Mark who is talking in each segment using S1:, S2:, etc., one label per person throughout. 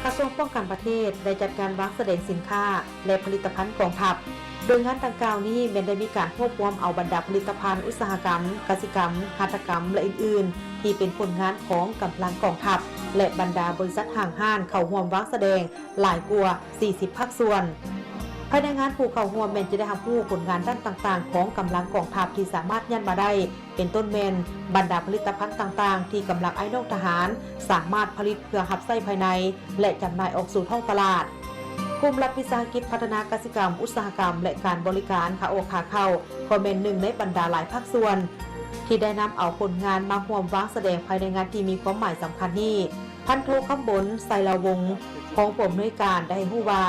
S1: ระทรวงป้องกันประเทศได้จัดการวางแสดงสินค้าและผลิตภัณฑ์กองทัพโดยงานดังกล่าวนี้ได้มีการรวบรวมเอาบรรดาผลิตภัณฑ์อุตสาหกรรมกสิกรรมหัตถกรรมและอื่นๆที่เป็นผลงานของกำลังกองทัพและบรรดาบริษัทห้างห้านเข้าร่วมวางแสดงหลายกว่า40ภาคส่วนภายในงานผู้เข้าร่วมจะได้รับรู้ผลงานด้านต่างๆของกำลังกองทัพที่สามารถยันมาได้เป็นต้นบรรดาผลิตภัณฑ์ต่างๆที่กำลังไอ้น้องทหารสามารถผลิตเพื่อรับใช้ภายในและจำหน่ายออกสู่ท้องตลาดกลุ่มรัฐวิสาหกิจพัฒนากสิกรรมอุตสาหกรรมและการบริการขาออกขาเข้าก็เป็นหนึ่งในบรรดาหลายภาคส่วนที่ได้นำเอาผลงานมาร่วมวางแสดงภายในงานที่มีความหมายสำคัญนี้พันโทคำบลไซลาวงศ์ของผู้อำนวยการได้ให้รู้ว่า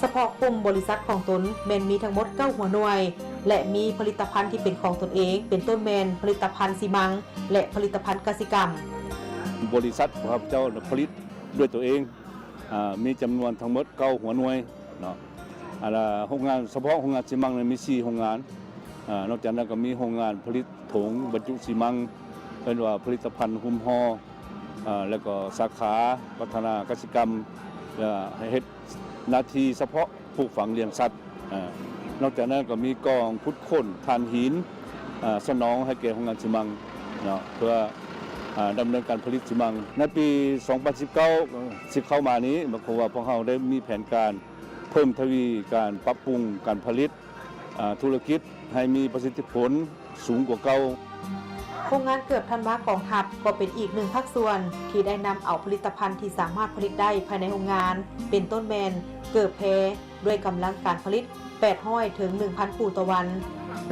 S1: เฉพาะกลุ่มบริษัทของตนมีทั้งหมด9หัวหน่วยและมีผลิตภัณฑ์ที่เป็นของตนเองเป็นต้นผลิตภัณฑ์ซีมังและผลิตภัณฑ์กสิกรรม
S2: บริษัทของเจ้าผลิตด้วยตัวเองมีจำนวนทั้งหมด9หัวหน่วยเนาะโรงงานเฉพาะโรงงานซีมังมี4โรงงานนอกจากนั้นก็มีโรงงานผลิตถุงบรรจุซีมังเป็นว่าผลิตภัณฑ์หุ้มห่อแล้วก็สาขาพัฒนากสิกรรมให้เฮ็ดหน้าที่เฉพาะปลูกฝังเลี้ยงสัตว์นอกจากนั้นก็มีกองขุดค้นถ่านหินสนองให้แก่โรงงานซีมังเนาะเพื่อดำเนินการผลิตซีมังในปี 2019 สิเข้ามานี้หมายความว่าพวกเราได้มีแผนการเพิ่มทวีการปรับปรุงการผลิตธุรกิจให้มีประสิทธิผลสูงกว่าเก่า
S1: โครงงานเกือบธันวากองทัพก็เป็นอีกหนึ่งภาคส่วนที่ได้นำเอาผลิตภัณฑ์ที่สามารถผลิตได้ภายในโรงงานเป็นต้นเกือบแพด้วยกำลังการผลิต800 ถึง 1,000 คู่ต่อวัน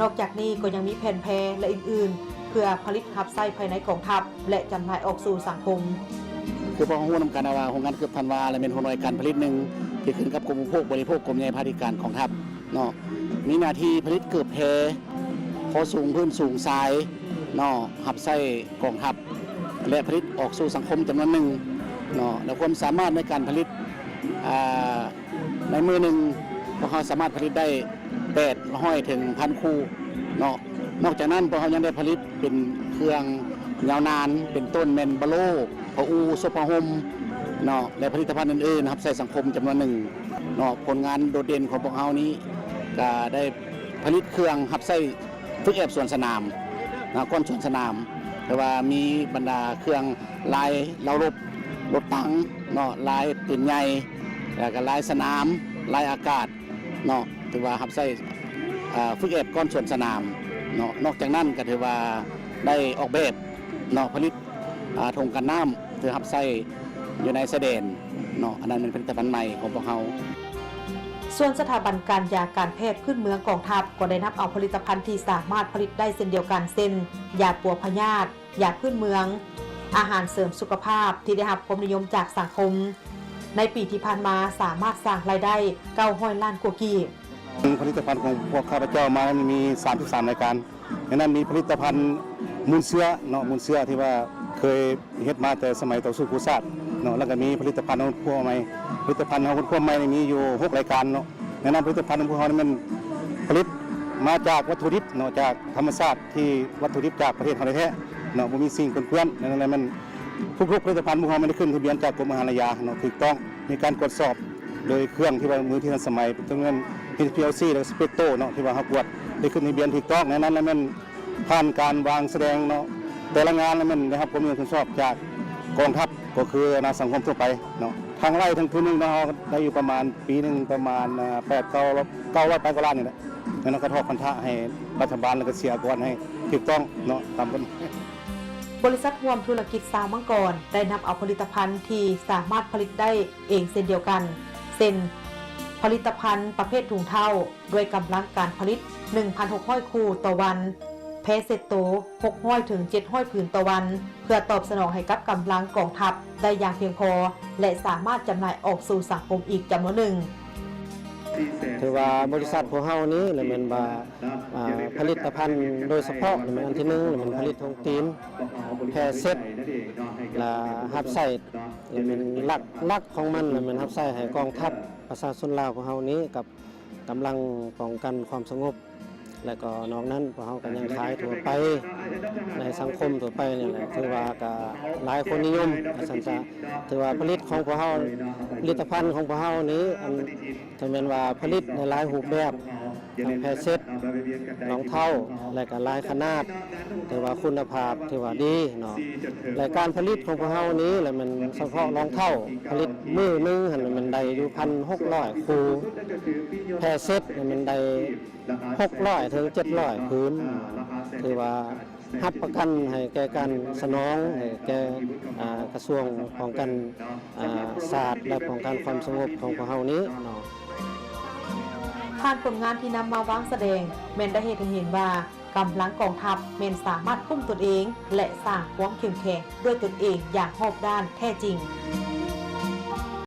S1: นอกจากนี้ก็ยังมีแผ่นแพและอื่นๆเพื่อผลิตรับใช้ภายในกองทัพและจำหน่ายออกสู่สังคม
S3: คือพอหูนำการว่าโรงงานเกือบธันวาและเป็นโรงงานการผลิตหนึ่งที่ขึ้นกับกรมอุปโภคบริโภคกรมใหญ่ภาคการของทัพเนาะมีหน้าที่ผลิตเกือบแพพอสูงพื้นสูงทรายเนาะหับไส้กองทัพและผลิตออกสู่สังคมจำนวนหนึ่งเนาะแล้วความสามารถในการผลิตในมือหนึ่งพวกเขาสามารถผลิตได้800 ถึง 1,000 คู่เนาะนอกจากนั้นพวกเขายังได้ผลิตเป็นเครื่องยาวนานเป็นต้นบะโลพะอูโซพะฮมเนาะและผลิตภัณฑ์อื่นๆครับใส่สังคมจำนวนหนึ่งเนาะผลงานโดดเด่นของพวกเขานี้ก็ได้ผลิตเครื่องหับไส้ฝึกแอบสวนสนามก้อนสวนสนามแต่ว่ามีบรรดาเครื่องลายเรารถถังเนาะลายปืนใหญ่แล้วก็ลายสนามลายอากาศเนาะถือว่าหับไส้ฝึกแอบก้อนสวนสนามเนาะนอกจากนั้นก็ถือว่าได้ออกแบบเนาะผลิตธงกันน้ำถือหับไส้อยู่ในเสด็จเนาะอันนั้นเป็นผลิตภัณฑ์ใหม่ของพวกเขา
S1: ส่วนสถาบันการยาการแพทย์พื้นเมืองกองทัพก็ได้นำเอาผลิตภัณฑ์ที่สามารถผลิตได้เช่นเดียวกันเช่นยาปัวพยาธิยาพื้นเมืองอาหารเสริมสุขภาพที่ได้รับความนิยมจากสังคมในปีที่ผ่านมาสามารถสร้างรายได้900 ล้านกว่ากีบ
S4: ผลิตภัณฑ์ของพวกข้าพเจ้ามามี33รายการในนั้นมีผลิตภัณฑ์มูลเสื้อเนาะมูลเสื้อที่ว่าเคยเฮ็ดมาแต่สมัยต่อสู้กุศลเนาะแล้วก็มีผลิตภัณฑ์ของพวกใหม่ผลิตภัณฑ์ของพวกใหม่มีอยู่6รายการเนาะในนั้นผลิตภัณฑ์ของพวกเรามันผลิตมาจากวัตถุดิบเนาะจากธรรมชาติที่วัตถุดิบจากประเทศไทยแท้เนาะบ่มีสิ่งเปื้อนๆนั่นแหละมันทุกผลิตภัณฑ์พวกเราไม่ได้ขึ้นทะเบียนจากกรมอาหารและยาเนาะถูกต้องมีการตรวจสอบโดยเครื่องที่ว่ามือที่ทันสมัยเป็นต้นPLC และสเปกโตเนาะที่ว่าเขาตรวจได้ขึ้นทะเบียนถูกต้องในนั้นแล้วมันผ่านการวางแสดงเนาะแต่ละงานแล้วมันนะครับผมมีความชอบจากกองทัพก็คือนาสังคมทั่วไปเนาะทางไร่ทางพื้นนึงเราได้อยู่ประมาณปีนึงประมาณ900 ล้านนี่แหละแล้วก็ทอดพันธะให้รัฐบาลและก็เสียก่อนให้ถูกต้องเนาะตามกัน
S1: บริษัทรวมธุรกิจสาวมังกรได้นำเอาผลิตภัณฑ์ที่สามารถผลิตได้เองเช่นเดียวกันเช่นผลิตภัณฑ์ประเภทถุงเท้าด้วยกำลังการผลิต 1,600 คู่ต่อวันแพเซตโต600 ถึง 700 ผืนต่อวันเพื่อตอบสนองให้กับกำลังกองทัพได้อย่างเพียงพอและสามารถจำหน่ายออกสู่สังคมอีกจำนวนหนึ่ง
S3: ถือว่าบริษัทของเฮานี้เลยมันว่าผลิตภัณฑ์โดยเฉพาะมันอันที่1มันผลิตทงตีนแพเซตและหับไส้มันหลักของมันมันหับไส้ให้กองทัพประชาชนลาวของเฮานี้กับกำลังป้องกันความสงบ
S5: แล้วก็นอกนั้นพวกเฮาก็ยังขายทั่วไปในสังคมทั่วไปนี่แหละถือว่าก็หลายคนนิยมสันซะถือว่าผลิตของพวกเฮาผลิตภัณฑ์ของพวกเฮานี้อันถ้าแม่นว่าผลิตในหลายรูปแบบทั้งแพเซ็ตรองเท้าและก็หลายขนาดถือว่าคุณภาพถือว่าดีเนาะและการผลิตของพวกเฮานี้แหละมันเฉพาะรองเท้าผลิตมื้อนึงหั่นมันได้อยู่ 1,600 คู่แพเซ็ตมันได้600ถึง700พื้นถือว่ารับประกันให้แก่การสนองให้แก่กระทรวงป้องกันศาสตร์และป้องกันความสงบของพวกเฮานี้เนาะ
S1: ผ่านผลงานที่นำมาวางแสดงแม่นได้เห็นว่ากำลังกองทัพแม่นสามารถคุ้มตนเองและสร้างความเข้มแข็งด้วยตนเองอย่างรอบด้านแท้จริง